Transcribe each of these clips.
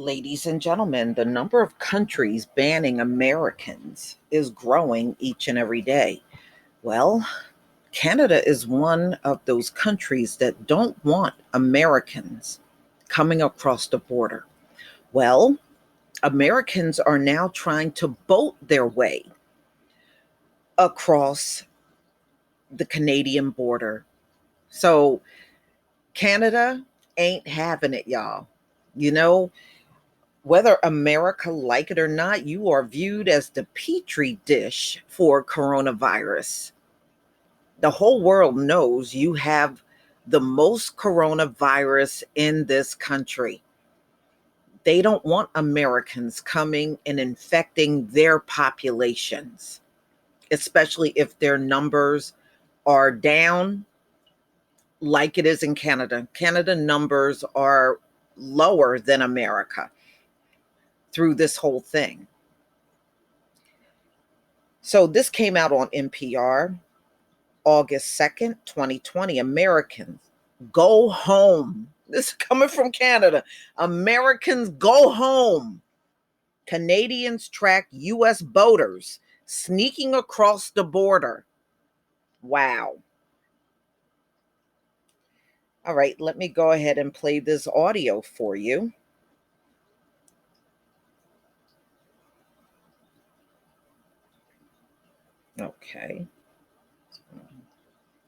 Ladies and gentlemen, the number of countries banning Americans is growing each and every day. Well, Canada is one of those countries that don't want Americans coming across the border. Well, Americans are now trying to boat their way across the Canadian border. So, Canada ain't having it, y'all. You know, Whether America like it or not, you are viewed as the petri dish for coronavirus. The whole world knows you have the most coronavirus in this country. They don't want Americans coming and infecting their populations, especially if their numbers are down like it is in Canada. Canada numbers are lower than America through this whole thing. So this came out on NPR August 2nd, 2020. Americans go home. This is coming from Canada. Americans go home. Canadians track US boaters sneaking across the border. Wow. All right, let me go ahead and play this audio for you. Okay.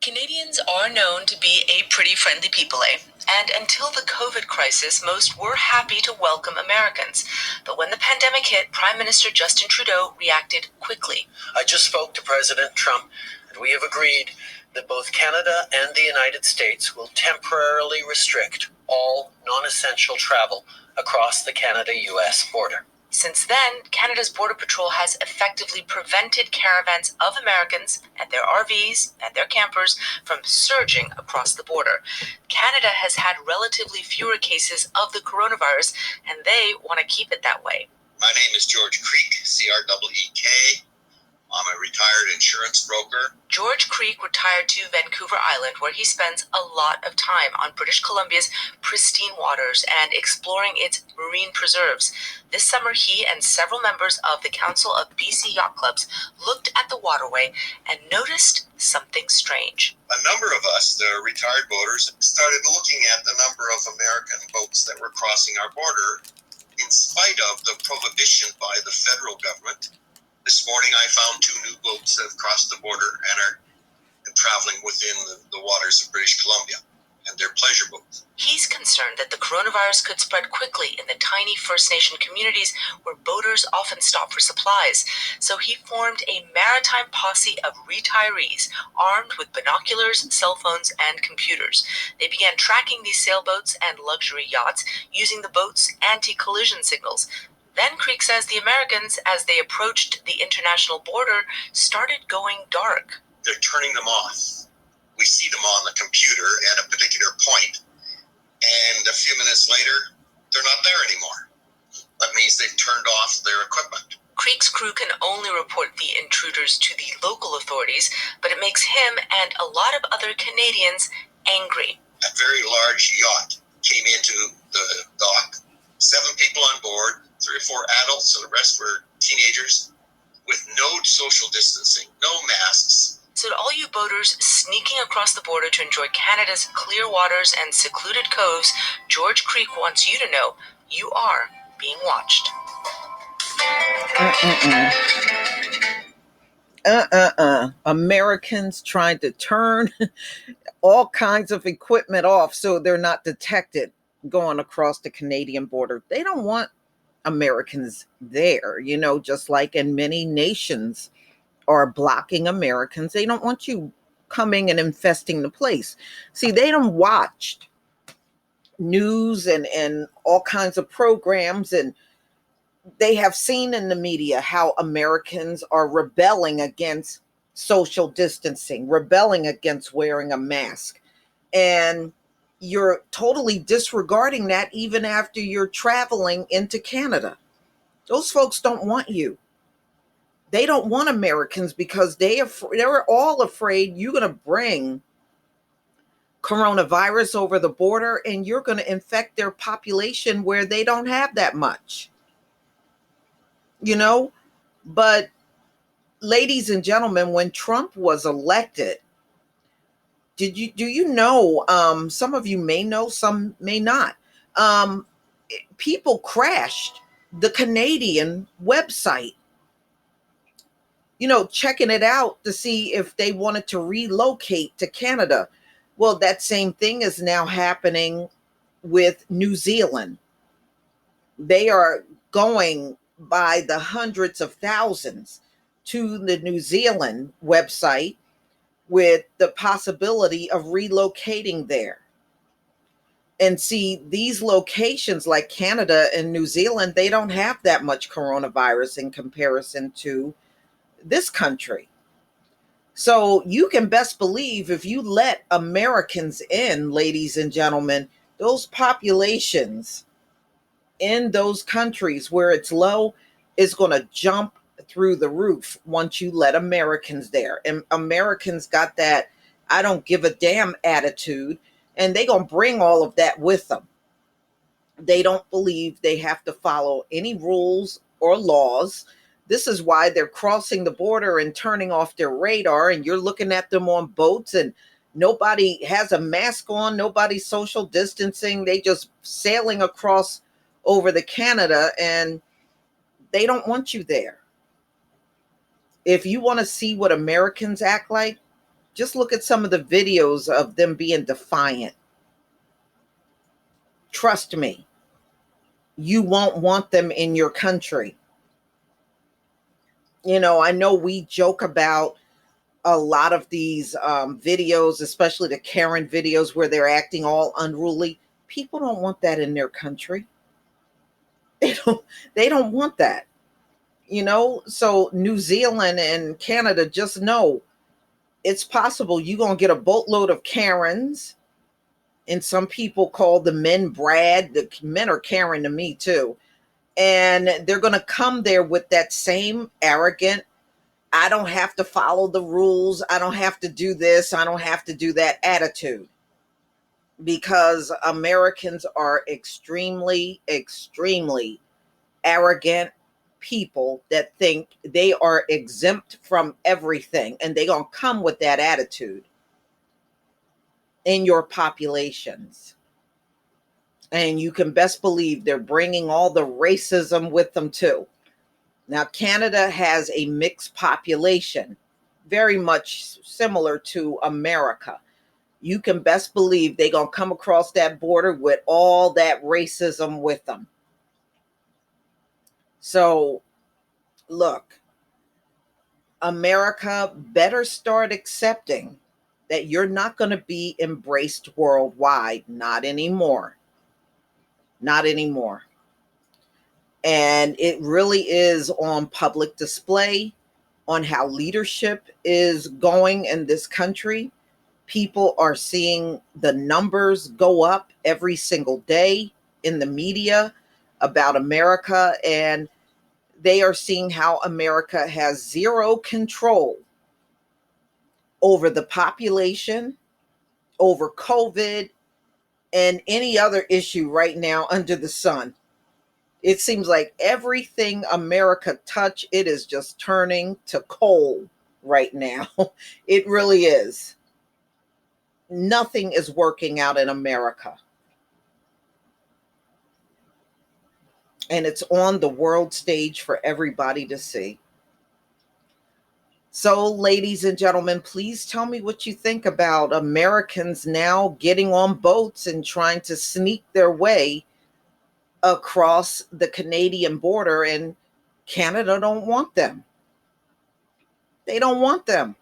Canadians are known to be a pretty friendly people, eh? And until the COVID crisis, most were happy to welcome Americans. But when the pandemic hit, Prime Minister Justin Trudeau reacted quickly. I just spoke to President Trump, and we have agreed that both Canada and the United States will temporarily restrict all non-essential travel across the Canada-US border. Since then, Canada's Border Patrol has effectively prevented caravans of Americans and their RVs and their campers from surging across the border. Canada has had relatively fewer cases of the coronavirus, and they want to keep it that way. My name is George Creek, C-R-E-E-K. I'm a retired insurance broker. George Creek retired to Vancouver Island, where he spends a lot of time on British Columbia's pristine waters and exploring its marine preserves. This summer, he and several members of the Council of BC Yacht Clubs looked at the waterway and noticed something strange. A number of us, the retired boaters, started looking at the number of American boats that were crossing our border in spite of the prohibition by the federal government. This morning, I found 2 new boats that have crossed the border and are traveling within the waters of British Columbia, and they're pleasure boats. He's concerned that the coronavirus could spread quickly in the tiny First Nation communities where boaters often stop for supplies. So he formed a maritime posse of retirees armed with binoculars, cell phones, and computers. They began tracking these sailboats and luxury yachts using the boat's anti-collision signals. Then Creek says the Americans, as they approached the international border, started going dark. They're turning them off. We see them on the computer at a particular point, and a few minutes later, they're not there anymore. That means they've turned off their equipment. Creek's crew can only report the intruders to the local authorities, but it makes him and a lot of other Canadians angry. A very large yacht came into the dock, 7 people on board, 3 or 4 adults, so the rest were teenagers, with no social distancing, no masks. So to all you boaters sneaking across the border to enjoy Canada's clear waters and secluded coves, George Creek wants you to know you are being watched. Americans trying to turn all kinds of equipment off so they're not detected going across the Canadian border. They don't want Americans there, just like in many nations are blocking Americans. They don't want you coming and infesting the place. See, they don't watch news and all kinds of programs, and they have seen in the media how Americans are rebelling against social distancing, rebelling against wearing a mask. And you're totally disregarding that even after you're traveling into Canada. Those folks don't want you. They don't want Americans because they're all afraid you're going to bring coronavirus over the border, and you're going to infect their population where they don't have that much, you know? But ladies and gentlemen, when Trump was elected, do you know, some of you may know, some may not, um, people crashed the Canadian website, checking it out to see if they wanted to relocate to Canada. Well, that same thing is now happening with New Zealand. They are going by the hundreds of thousands to the New Zealand website with the possibility of relocating there. And see, these locations like Canada and New Zealand, they don't have that much coronavirus in comparison to this country. So you can best believe if you let Americans in, ladies and gentlemen, those populations in those countries where it's low is going to jump through the roof once you let Americans there. And Americans got that I don't give a damn attitude, and they going to bring all of that with them. They don't believe they have to follow any rules or laws. This is why they're crossing the border and turning off their radar, and you're looking at them on boats and nobody has a mask on, nobody's social distancing. They just sailing across over the Canada, and they don't want you there. If you want to see what Americans act like, just look at some of the videos of them being defiant. Trust me, you won't want them in your country. I know we joke about a lot of these videos, especially the Karen videos where they're acting all unruly. People don't want that in their country. They don't want that. So New Zealand and Canada, just know it's possible you're going to get a boatload of Karens, and some people call the men Brad. The men are Karen to me too. And they're going to come there with that same arrogant, I don't have to follow the rules, I don't have to do this, I don't have to do that attitude. Because Americans are extremely, extremely arrogant people that think they are exempt from everything, and they're going to come with that attitude in your populations. And you can best believe they're bringing all the racism with them too. Now, Canada has a mixed population, very much similar to America. You can best believe they're going to come across that border with all that racism with them. So, look, America better start accepting that you're not going to be embraced worldwide. Not anymore. Not anymore. And it really is on public display on how leadership is going in this country. People are seeing the numbers go up every single day in the media about America, and they are seeing how America has zero control over the population, over COVID, and any other issue right now under the sun. It seems like everything America touch, it is just turning to coal right now. It really is. Nothing is working out in America. And it's on the world stage for everybody to see. So, ladies and gentlemen, please tell me what you think about Americans now getting on boats and trying to sneak their way across the Canadian border, and Canada don't want them. They don't want them.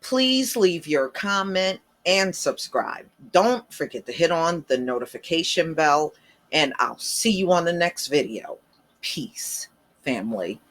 Please leave your comment and subscribe. Don't forget to hit on the notification bell, and I'll see you on the next video. Peace, family.